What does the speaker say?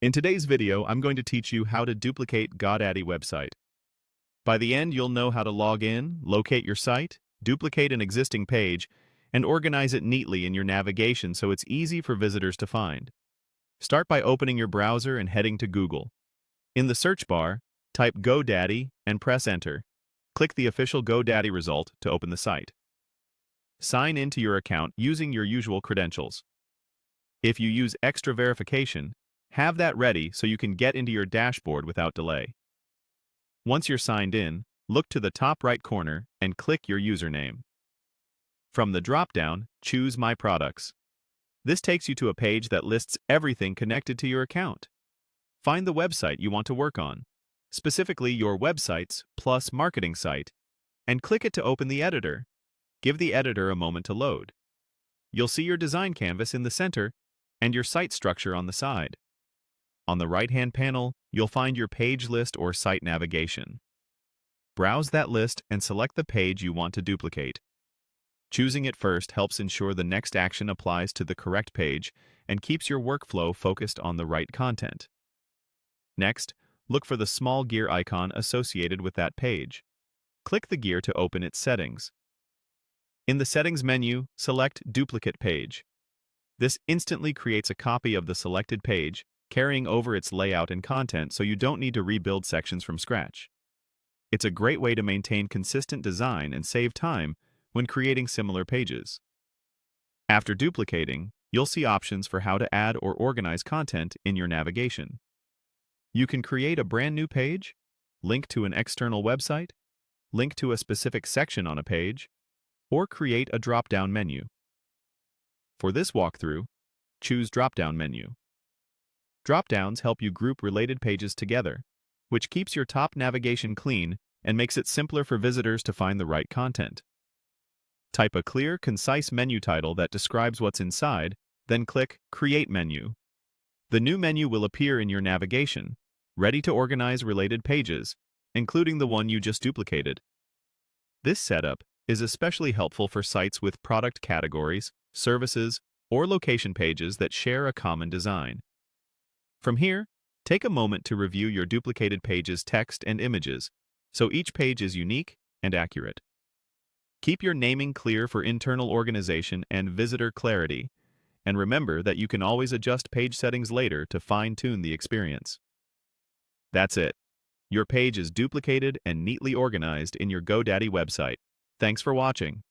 In today's video, I'm going to teach you how to duplicate GoDaddy website. By the end, you'll know how to log in, locate your site, duplicate an existing page, and organize it neatly in your navigation so it's easy for visitors to find. Start by opening your browser and heading to Google. In the search bar, type GoDaddy and press Enter. Click the official GoDaddy result to open the site. Sign into your account using your usual credentials. If you use extra verification, have that ready so you can get into your dashboard without delay. Once you're signed in, look to the top right corner and click your username. From the dropdown, choose My Products. This takes you to a page that lists everything connected to your account. Find the website you want to work on, specifically your websites plus marketing site, and click it to open the editor. Give the editor a moment to load. You'll see your design canvas in the center and your site structure on the side. On the right-hand panel, you'll find your page list or site navigation. Browse that list and select the page you want to duplicate. Choosing it first helps ensure the next action applies to the correct page and keeps your workflow focused on the right content. Next, look for the small gear icon associated with that page. Click the gear to open its settings. In the Settings menu, select Duplicate Page. This instantly creates a copy of the selected page, carrying over its layout and content so you don't need to rebuild sections from scratch. It's a great way to maintain consistent design and save time when creating similar pages. After duplicating, you'll see options for how to add or organize content in your navigation. You can create a brand new page, link to an external website, link to a specific section on a page, or create a drop-down menu. For this walkthrough, choose Drop-down menu. Drop-downs help you group related pages together, which keeps your top navigation clean and makes it simpler for visitors to find the right content. Type a clear, concise menu title that describes what's inside, then click Create Menu. The new menu will appear in your navigation, ready to organize related pages, including the one you just duplicated. This setup is especially helpful for sites with product categories, services, or location pages that share a common design. From here, take a moment to review your duplicated page's text and images, so each page is unique and accurate. Keep your naming clear for internal organization and visitor clarity, and remember that you can always adjust page settings later to fine-tune the experience. That's it. Your page is duplicated and neatly organized in your GoDaddy website. Thanks for watching.